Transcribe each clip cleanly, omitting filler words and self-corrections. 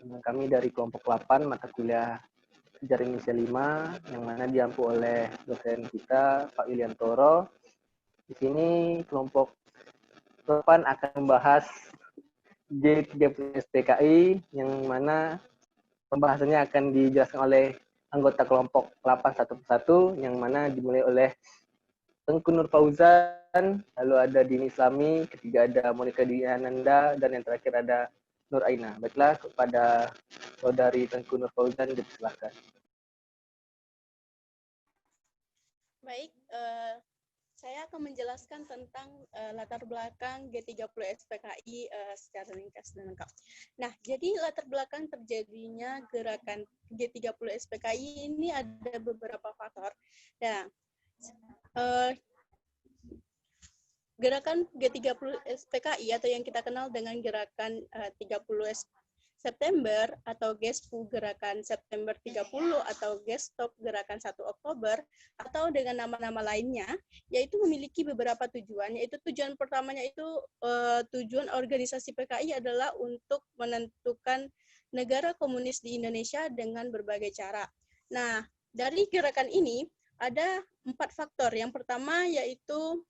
Kami dari kelompok 8 mata kuliah Sejarah Indonesia 5 yang mana diampu oleh dosen kita Pak Yuliantoro. Di sini kelompok 8 akan membahas G30 SPKI yang mana pembahasannya akan dijelaskan oleh anggota kelompok 8 satu persatu yang mana dimulai oleh Tengku Nur Fauzan, lalu ada Dini Islami, ketiga ada Monika Diananda, dan yang terakhir ada Nur Aina. Baiklah, kepada saudari Tengku Nur Fauzan, dipersilakan. Baik, saya akan menjelaskan tentang latar belakang G30 SPKI secara ringkas dan lengkap. Nah, jadi latar belakang terjadinya gerakan G30 SPKI ini ada beberapa faktor. Nah, gerakan G30 SPKI atau yang kita kenal dengan gerakan 30 September atau GESPU gerakan September 30 atau GESTOP gerakan 1 Oktober atau dengan nama-nama lainnya, yaitu memiliki beberapa tujuan. Yaitu tujuan pertamanya itu tujuan organisasi PKI adalah untuk menentukan negara komunis di Indonesia dengan berbagai cara. Nah, dari gerakan ini ada 4 faktor. Yang pertama yaitu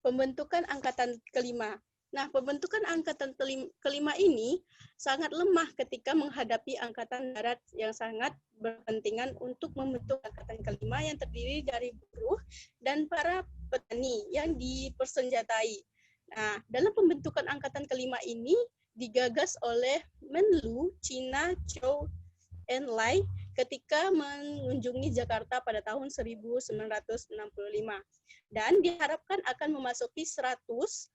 pembentukan angkatan kelima. Nah, pembentukan angkatan kelima ini sangat lemah ketika menghadapi angkatan darat yang sangat berkepentingan untuk membentuk angkatan kelima yang terdiri dari buruh dan para petani yang dipersenjatai. Nah, dalam pembentukan angkatan kelima ini digagas oleh Menlu China Zhou Enlai ketika mengunjungi Jakarta pada tahun 1965 dan diharapkan akan memasuki 100.000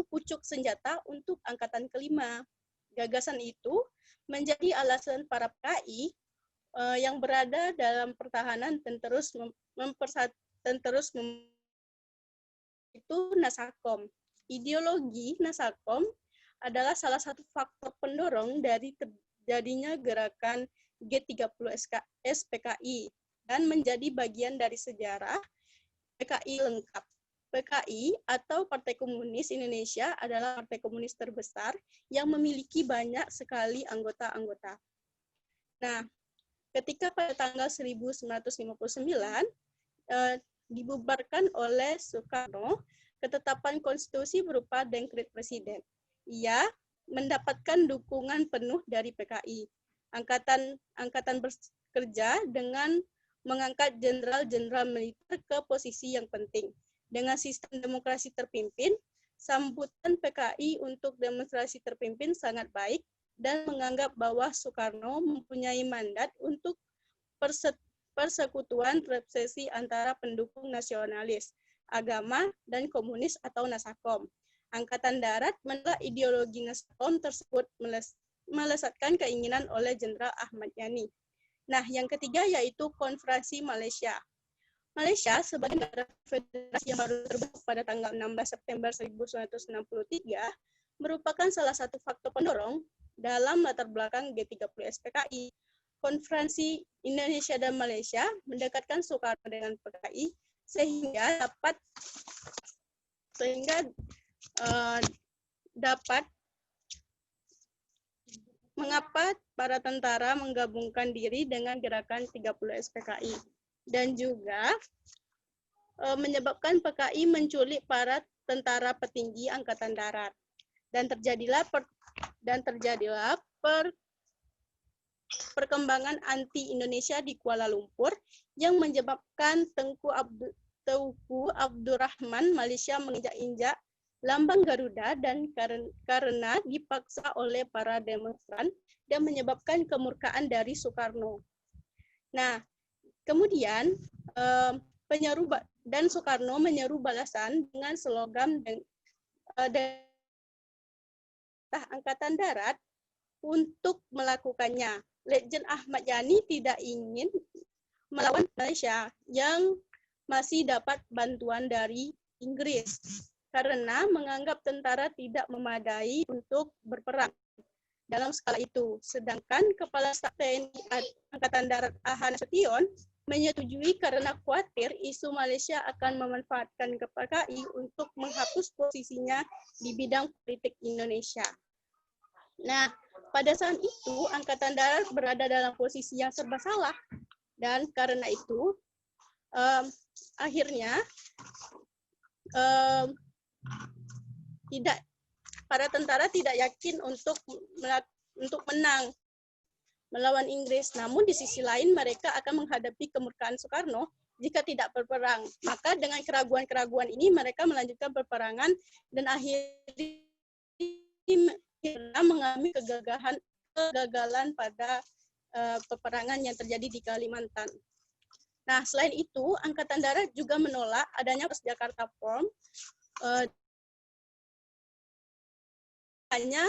pucuk senjata untuk angkatan kelima. Gagasan itu menjadi alasan para PKI yang berada dalam pertahanan dan terus itu Nasakom. Ideologi Nasakom adalah salah satu faktor pendorong dari terjadinya gerakan G30 SPKI dan menjadi bagian dari sejarah PKI lengkap. PKI atau Partai Komunis Indonesia adalah partai komunis terbesar yang memiliki banyak sekali anggota-anggota. Nah, ketika pada tanggal 1959 dibubarkan oleh Soekarno ketetapan konstitusi berupa dekret presiden. Ia mendapatkan dukungan penuh dari PKI. Angkatan bekerja dengan mengangkat jenderal-jenderal militer ke posisi yang penting. Dengan sistem demokrasi terpimpin, sambutan PKI untuk demonstrasi terpimpin sangat baik dan menganggap bahwa Soekarno mempunyai mandat untuk persekutuan repressi antara pendukung nasionalis, agama, dan komunis atau Nasakom. Angkatan Darat menolak ideologi Nasakom tersebut melesatkan keinginan oleh Jenderal Ahmad Yani. Nah, yang ketiga yaitu Konferensi Malaysia. Malaysia sebagai negara federasi yang baru terbentuk pada tanggal 16 September 1963 merupakan salah satu faktor pendorong dalam latar belakang G30 SPKI. Konferensi Indonesia dan Malaysia mendekatkan Soekarno dengan PKI sehingga dapat mengapa para tentara menggabungkan diri dengan gerakan 30 SPKI dan juga menyebabkan PKI menculik para tentara petinggi angkatan darat dan terjadilah perkembangan anti Indonesia di Kuala Lumpur yang menyebabkan Tengku Abdurrahman Malaysia menginjak-injak lambang Garuda dan karena dipaksa oleh para demonstran dan menyebabkan kemurkaan dari Soekarno. Nah, kemudian dan Soekarno menyeru balasan dengan slogan Angkatan Darat untuk melakukannya. Letjen Ahmad Yani tidak ingin melawan Malaysia yang masih dapat bantuan dari Inggris karena menganggap tentara tidak memadai untuk berperang dalam skala itu. Sedangkan Kepala Staf TNI Angkatan Darat A.H. Nasution menyetujui karena khawatir isu Malaysia akan memanfaatkan PKI untuk menghapus posisinya di bidang politik Indonesia. Nah, pada saat itu Angkatan Darat berada dalam posisi yang serba salah, dan karena itu akhirnya para tentara tidak yakin untuk menang melawan Inggris. Namun di sisi lain mereka akan menghadapi kemurkaan Soekarno jika tidak berperang. Maka dengan keraguan-keraguan ini mereka melanjutkan peperangan dan akhirnya mengalami kegagalan pada peperangan yang terjadi di Kalimantan. Nah, selain itu, Angkatan Darat juga menolak adanya Jakarta Form, hanya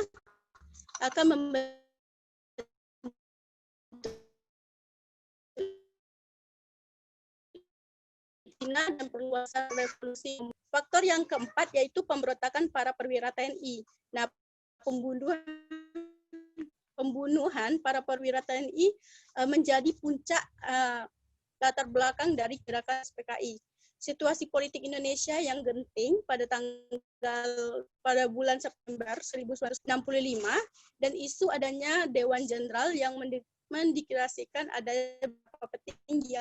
akan dan perluasan revolusi. Faktor yang keempat yaitu pemberontakan para perwira TNI. Nah, pembunuhan para perwira TNI menjadi puncak latar belakang dari gerakan PKI. Situasi politik Indonesia yang genting pada bulan September 1965 dan isu adanya Dewan Jenderal yang mendeklarasikan adanya beberapa petinggi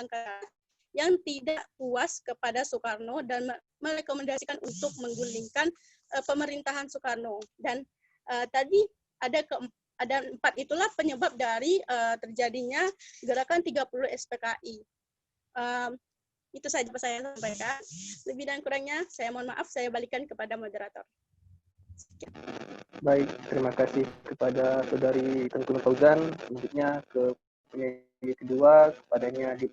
yang tidak puas kepada Soekarno dan merekomendasikan untuk menggulingkan pemerintahan Soekarno. Dan tadi ada 4 itulah penyebab dari terjadinya gerakan 30 SPKI. Itu saja saya sampaikan. Lebih dan kurangnya saya mohon maaf, saya balikan kepada moderator. Baik, terima kasih kepada Saudari Tengku Fauzan. Selanjutnya ke penyanyi kedua, kepadanya di.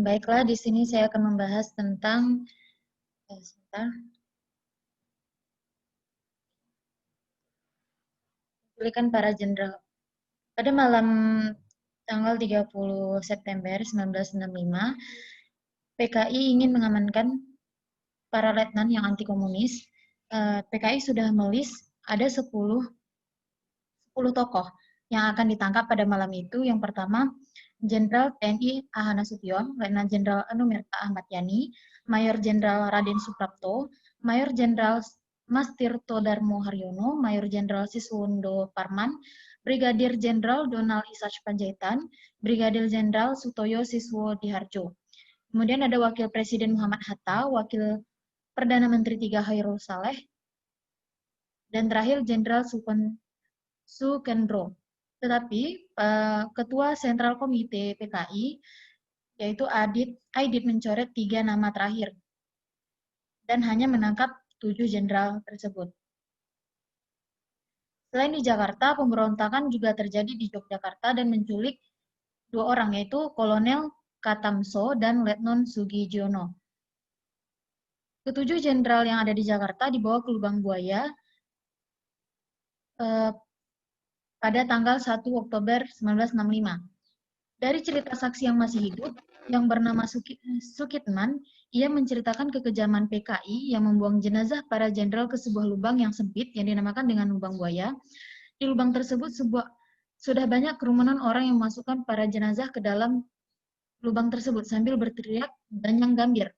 Baiklah, di sini saya akan membahas tentang penculikan para jenderal. Pada malam tanggal 30 September 1965, PKI ingin mengamankan para letnan yang anti komunis. PKI sudah melis ada 10 tokoh yang akan ditangkap pada malam itu. Yang pertama, Jenderal TNI A. Nasution, Letnan Jenderal Anumerta Ahmad Yani, Mayor Jenderal Raden Suprapto, Mayor Jenderal Mas Tirto Darmo Haryono, Mayor Jenderal Siswondo Parman, Brigadir Jenderal Donald Isach Panjaitan, Brigadir Jenderal Sutoyo Siswo Diharjo. Kemudian ada Wakil Presiden Muhammad Hatta, Wakil Perdana Menteri 3 Hairul Saleh, dan terakhir Jenderal Sukendro. Tetapi Ketua Sentral Komite PKI, yaitu Aidit mencoret 3 nama terakhir dan hanya menangkap 7 jenderal tersebut. Selain di Jakarta, pemberontakan juga terjadi di Yogyakarta dan menculik 2 orang, yaitu Kolonel Katamso dan Letnan Sugiono. Ketujuh jenderal yang ada di Jakarta dibawa ke Lubang Buaya pada tanggal 1 Oktober 1965. Dari cerita saksi yang masih hidup, yang bernama Sukitman, ia menceritakan kekejaman PKI yang membuang jenazah para jenderal ke sebuah lubang yang sempit yang dinamakan dengan Lubang Buaya. Di lubang tersebut sudah banyak kerumunan orang yang memasukkan para jenazah ke dalam lubang tersebut sambil berteriak Danyang Gambir,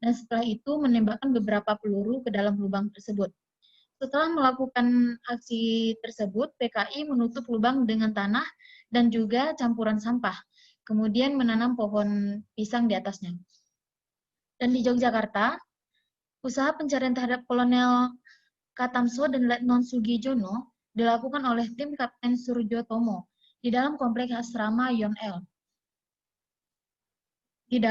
dan setelah itu menembakkan beberapa peluru ke dalam lubang tersebut. Setelah melakukan aksi tersebut, PKI menutup lubang dengan tanah dan juga campuran sampah, kemudian menanam pohon pisang di atasnya. Dan di Yogyakarta, usaha pencarian terhadap Kolonel Katamso dan Letnan Sugiono dilakukan oleh tim Kapten Surjotomo di dalam kompleks asrama Yon-El. Di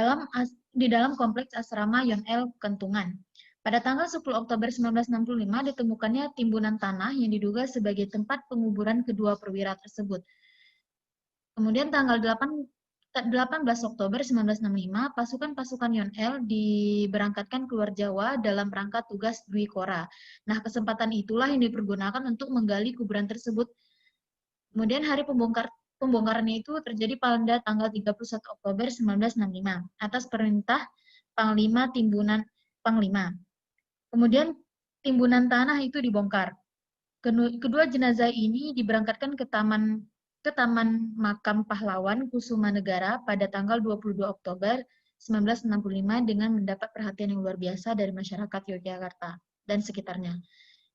dalam kompleks asrama Yon-El Kentungan. Pada tanggal 10 Oktober 1965 ditemukannya timbunan tanah yang diduga sebagai tempat penguburan kedua perwira tersebut. Kemudian tanggal 18 Oktober 1965, pasukan-pasukan Yon-El diberangkatkan keluar Jawa dalam rangka tugas Dwi Kora. Nah, kesempatan itulah yang dipergunakan untuk menggali kuburan tersebut. Kemudian hari pembongkarannya itu terjadi pada tanggal 31 Oktober 1965 atas perintah Panglima Timbunan Panglima. Kemudian timbunan tanah itu dibongkar. Kedua jenazah ini diberangkatkan ke ke Taman Makam Pahlawan Kusuma Negara pada tanggal 22 Oktober 1965 dengan mendapat perhatian yang luar biasa dari masyarakat Yogyakarta dan sekitarnya.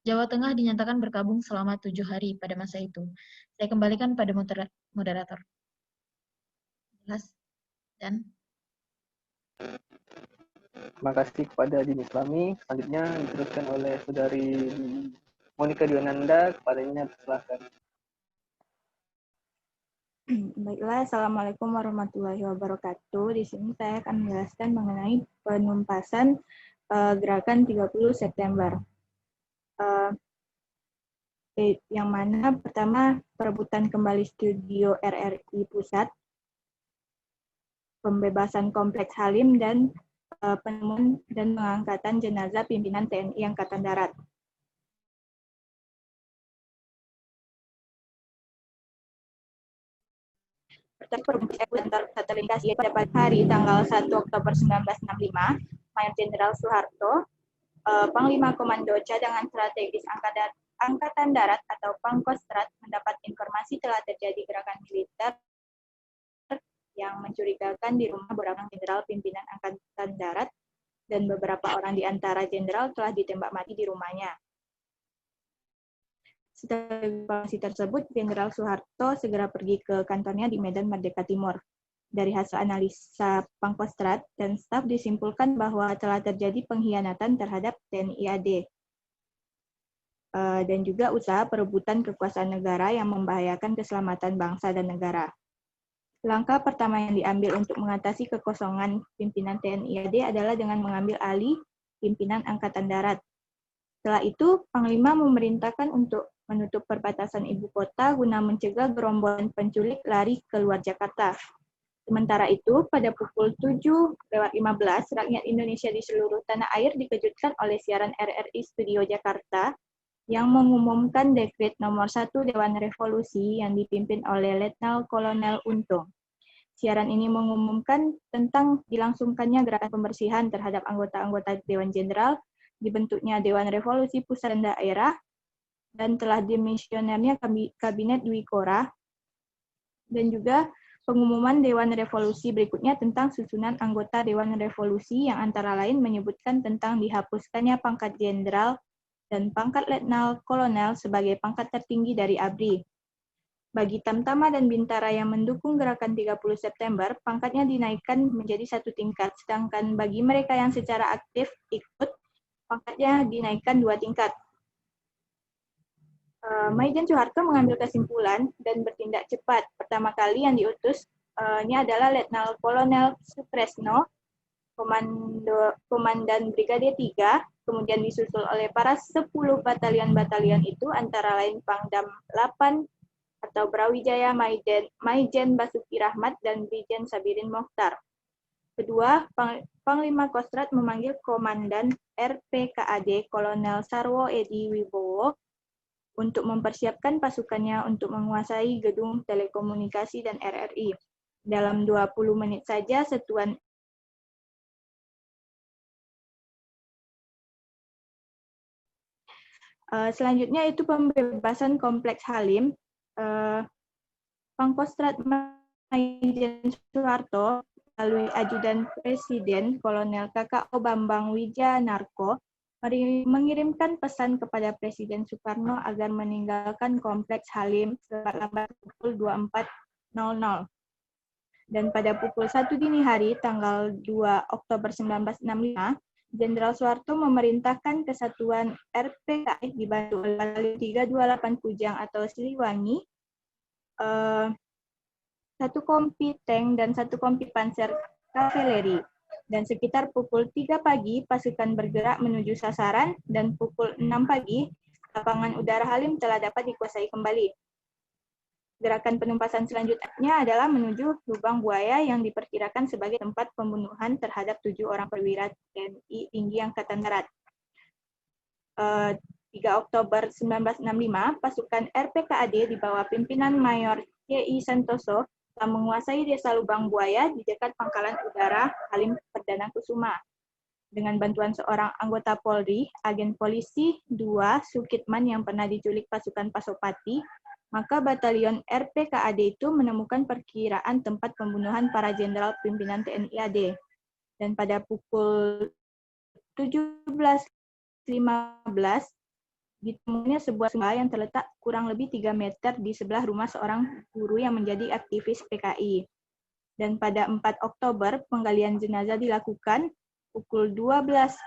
Jawa Tengah dinyatakan berkabung selama 7 hari pada masa itu. Saya kembalikan pada moderator. Jelas dan Terima kasih kepada Dini Islami. Selanjutnya diteruskan oleh Saudari Monika Dionanda. Kepadanya silakan. Baiklah, Assalamualaikum warahmatullahi wabarakatuh. Di sini saya akan menjelaskan mengenai penumpasan gerakan 30 September. Yang mana pertama, perebutan kembali studio RRI Pusat, pembebasan Kompleks Halim, dan penemuan dan pengangkatan jenazah pimpinan TNI Angkatan Darat. Pertemuan antar terlintas pada hari tanggal 1 Oktober 1965, Mayor Jenderal Soeharto, Panglima Komando Cadangan Strategis Angkatan Darat atau Pangkostrat, mendapat informasi telah terjadi gerakan militer yang mencurigakan di rumah beberapa jenderal pimpinan Angkatan Darat, dan beberapa orang di antara jenderal telah ditembak mati di rumahnya. Setelah informasi tersebut, Jenderal Soeharto segera pergi ke kantornya di Medan Merdeka Timur. Dari hasil analisa Pangkostrat dan staf disimpulkan bahwa telah terjadi pengkhianatan terhadap TNI AD dan juga usaha perebutan kekuasaan negara yang membahayakan keselamatan bangsa dan negara. Langkah pertama yang diambil untuk mengatasi kekosongan pimpinan TNI AD adalah dengan mengambil alih pimpinan Angkatan Darat. Setelah itu, Panglima memerintahkan untuk menutup perbatasan ibu kota guna mencegah gerombolan penculik lari keluar Jakarta. Sementara itu, pada pukul 7:15, rakyat Indonesia di seluruh tanah air dikejutkan oleh siaran RRI Studio Jakarta yang mengumumkan dekret nomor 1 Dewan Revolusi yang dipimpin oleh Letnan Kolonel Untung. Siaran ini mengumumkan tentang dilangsungkannya gerakan pembersihan terhadap anggota-anggota Dewan Jenderal, dibentuknya Dewan Revolusi Pusat dan Daerah, dan telah dimisionernya Kabinet Dwi Korah, dan juga pengumuman Dewan Revolusi berikutnya tentang susunan anggota Dewan Revolusi yang antara lain menyebutkan tentang dihapuskannya pangkat jenderal dan pangkat letnan kolonel sebagai pangkat tertinggi dari ABRI. Bagi Tamtama dan Bintara yang mendukung gerakan 30 September, pangkatnya dinaikkan menjadi 1 tingkat, sedangkan bagi mereka yang secara aktif ikut, pangkatnya dinaikkan 2 tingkat. Majen Soeharto mengambil kesimpulan dan bertindak cepat. Pertama kali yang diutus ini adalah Letnan Kolonel Sutresno, Komandan Brigade 3, kemudian disusul oleh para 10 batalion-batalion itu, antara lain Pangdam 8 atau Brawijaya Maijen Basuki Rahmat dan Brigjen Sabirin Mokhtar. Kedua, Panglima Kostrat memanggil Komandan RPKAD Kolonel Sarwo Edi Wibowo untuk mempersiapkan pasukannya untuk menguasai gedung telekomunikasi dan RRI. Dalam 20 menit saja, satuan selanjutnya itu pembebasan Kompleks Halim. Pangkostrat Majen Soeharto melalui Ajudan Presiden Kolonel KKO Bambang Wijanarko mengirimkan pesan kepada Presiden Soekarno agar meninggalkan Kompleks Halim selambat pukul 24.00. Dan pada pukul 1 dini hari, tanggal 2 Oktober 1965, Jenderal Soeharto memerintahkan kesatuan RPKI dibantu oleh 328 Kujang atau Siliwangi, 1 kompi tank dan 1 kompi panser kavaleri. Dan sekitar pukul 3 pagi, pasukan bergerak menuju sasaran, dan pukul 6 pagi, lapangan udara Halim telah dapat dikuasai kembali. Gerakan penumpasan selanjutnya adalah menuju Lubang Buaya yang diperkirakan sebagai tempat pembunuhan terhadap 7 orang perwira TNI Tinggi Angkatan Darat. 3 Oktober 1965, pasukan RPKAD di bawah pimpinan Mayor C.I. Santoso telah menguasai desa Lubang Buaya di dekat pangkalan udara Halim Perdana Kusuma. Dengan bantuan seorang anggota Polri, agen polisi 2 Sukitman yang pernah diculik pasukan Pasopati, maka batalion RPKAD itu menemukan perkiraan tempat pembunuhan para jenderal pimpinan TNI AD. Dan pada pukul 17.15 ditemukannya sebuah sumber yang terletak kurang lebih 3 meter di sebelah rumah seorang guru yang menjadi aktivis PKI. Dan pada 4 Oktober penggalian jenazah dilakukan. Pukul 12.05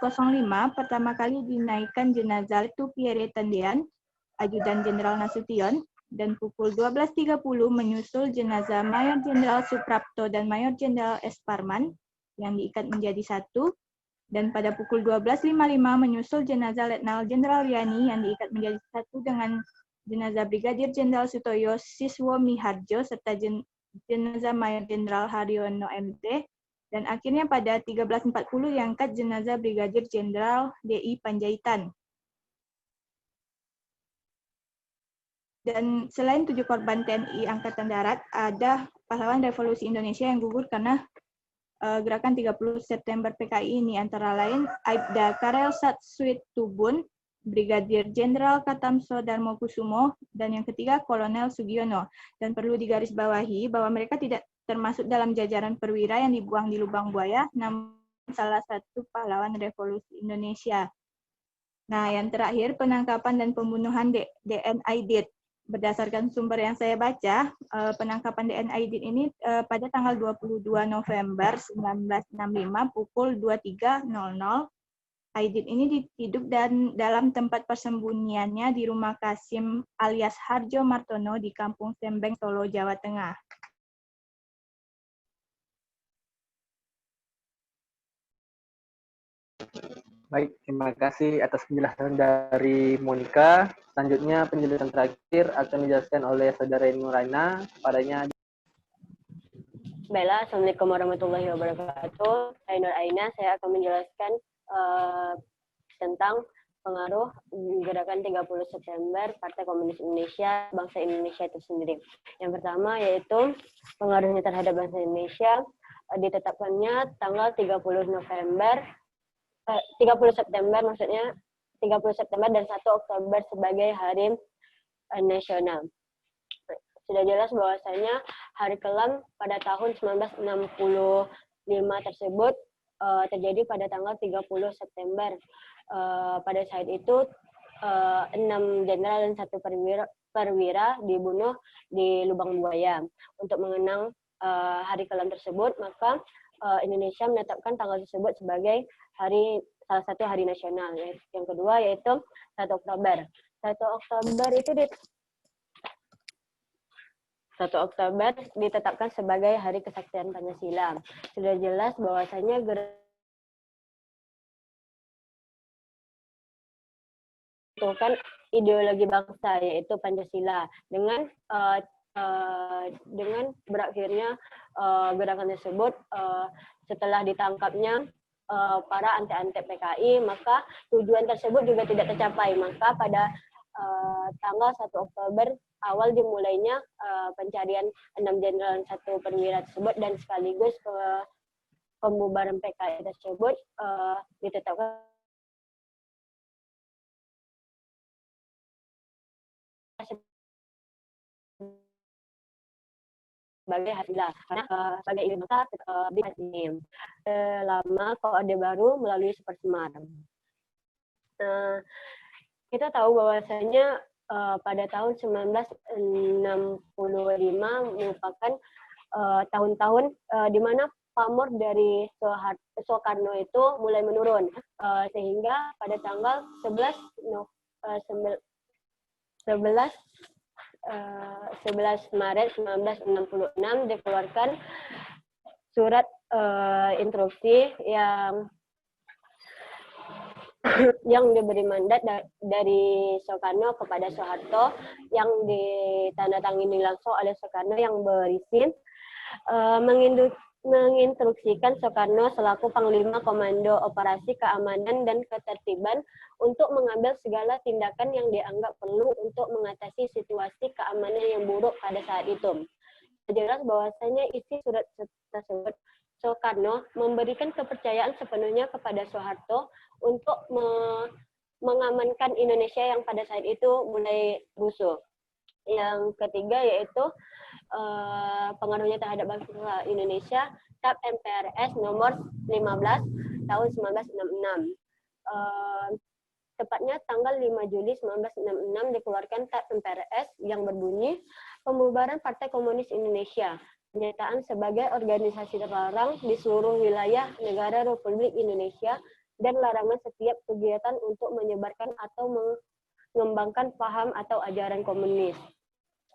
pertama kali dinaikkan jenazah itu Pierre Tendean, Ajudan Jenderal Nasution, dan pukul 12.30 menyusul jenazah Mayor Jenderal Suprapto dan Mayor Jenderal S. Parman yang diikat menjadi satu, dan pada pukul 12.55 menyusul jenazah Letnan Jenderal Yani yang diikat menjadi satu dengan jenazah Brigadir Jenderal Sutoyo Siswo Miharjo serta jenazah Mayor Jenderal Haryono MT, dan akhirnya pada 13.40 diangkat jenazah Brigadir Jenderal DI Panjaitan. Dan selain 7 korban TNI Angkatan Darat, ada pahlawan revolusi Indonesia yang gugur karena gerakan 30 September PKI ini, antara lain Aibda Karel Satsuit Tubun, Brigadir Jenderal Katamso Darmokusumo, dan yang ketiga Kolonel Sugiono. Dan perlu digarisbawahi bahwa mereka tidak termasuk dalam jajaran perwira yang dibuang di lubang buaya, namun salah satu pahlawan revolusi Indonesia. Nah, yang terakhir penangkapan dan pembunuhan DN Aidit. Berdasarkan sumber yang saya baca, penangkapan DN Aidit ini pada tanggal 22 November 1965 pukul 23.00. Aidit ini hidup dan dalam tempat persembunyiannya di rumah Kasim alias Harjo Martono di Kampung Sembeng, Solo, Jawa Tengah. Baik, terima kasih atas penjelasan dari Monica. Selanjutnya penjelasan terakhir akan dijelaskan oleh Saudara Nuraina. Padanya. Baiklah, Assalamualaikum warahmatullahi wabarakatuh. Saya Nuraina, saya akan menjelaskan tentang pengaruh gerakan 30 September Partai Komunis Indonesia, bangsa Indonesia itu sendiri. Yang pertama yaitu pengaruhnya terhadap bangsa Indonesia, ditetapkannya tanggal 30 September maksudnya 30 September dan 1 Oktober sebagai hari nasional. Sudah jelas bahwasanya hari kelam pada tahun 1965 tersebut terjadi pada tanggal 30 September. Pada saat itu 6 jenderal dan 1 perwira dibunuh di Lubang Buaya. Untuk mengenang hari kelam tersebut, maka Indonesia menetapkan tanggal tersebut sebagai salah satu hari nasional. Yang kedua yaitu 1 Oktober. 1 Oktober ditetapkan sebagai Hari Kesaktian Pancasila. Sudah jelas bahwasanya gerakan ideologi bangsa yaitu Pancasila dengan berakhirnya gerakan tersebut setelah ditangkapnya para antek-antek PKI, maka tujuan tersebut juga tidak tercapai. Maka pada tanggal 1 Oktober awal dimulainya pencarian 6 jenderal dan 1 perwira tersebut, dan sekaligus pembubaran PKI tersebut ditetapkan sebagai hasilah karena sebagai ibu bangsa ini lama Orde Baru melalui Supersemar. Kita tahu bahwasanya pada tahun 1965 merupakan tahun-tahun di mana pamor dari Soekarno itu mulai menurun, sehingga pada tanggal 11 Maret 1966 dikeluarkan surat instruksi yang diberi mandat dari Soekarno kepada Soeharto, yang ditandatangani langsung oleh Soekarno, yang berisi menginstruksikan Soekarno selaku Panglima Komando Operasi Keamanan dan Ketertiban untuk mengambil segala tindakan yang dianggap perlu untuk mengatasi situasi keamanan yang buruk pada saat itu. Jelas bahwasanya isi surat tersebut, Soekarno memberikan kepercayaan sepenuhnya kepada Soeharto untuk mengamankan Indonesia yang pada saat itu mulai rusuh. Yang ketiga yaitu pengaruhnya terhadap bangsa Indonesia, TAP MPRS nomor 15 tahun 1966. Tepatnya tanggal 5 Juli 1966 dikeluarkan TAP MPRS yang berbunyi Pembubaran Partai Komunis Indonesia, penyataan sebagai organisasi terlarang di seluruh wilayah negara Republik Indonesia dan larangan setiap kegiatan untuk menyebarkan atau mengembangkan paham atau ajaran komunis.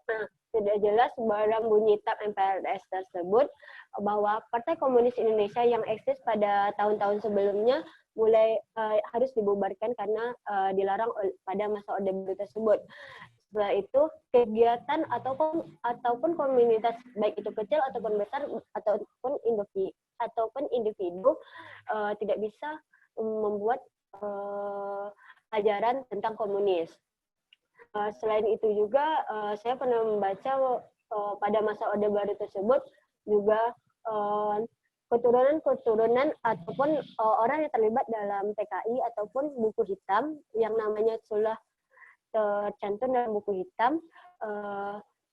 Nah, sudah jelas dalam bunyi TAP MPRS tersebut bahwa Partai Komunis Indonesia yang eksis pada tahun-tahun sebelumnya mulai harus dibubarkan karena dilarang pada masa Orde Baru tersebut. Setelah itu kegiatan ataupun komunitas baik itu kecil ataupun besar ataupun individu tidak bisa membuat ajaran tentang komunis. Selain itu juga saya pernah membaca pada masa Orde Baru tersebut juga keturunan ataupun orang yang terlibat dalam PKI ataupun buku hitam yang namanya sudah tercantum dalam buku hitam,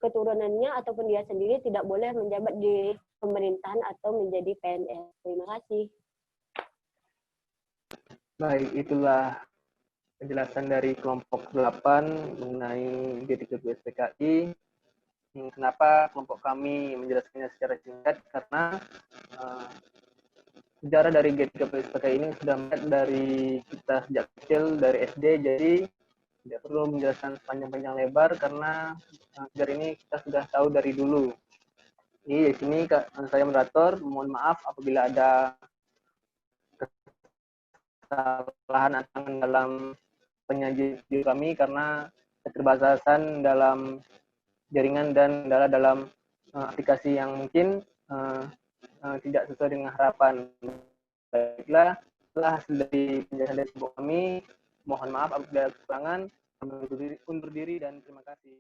keturunannya ataupun dia sendiri tidak boleh menjabat di pemerintahan atau menjadi PNS. Terima kasih. Baik, itulah penjelasan dari kelompok 8 mengenai G13 PKI. Kenapa kelompok kami menjelaskannya secara singkat? Karena sejarah dari G13 PKI ini sudah melihat dari kita sejak kecil, dari SD, jadi tidak perlu menjelaskan panjang-panjang lebar karena sejarah ini kita sudah tahu dari dulu. Jadi di sini saya moderator, mohon maaf apabila ada kesalahan dalam penyajian video kami karena keterbatasan dalam jaringan dan dalam aplikasi yang mungkin tidak sesuai dengan harapan. Baiklah, setelah hasil dari penjelasan dari kelompok kami, mohon maaf apabila ada kekurangan. Kami undur diri dan terima kasih.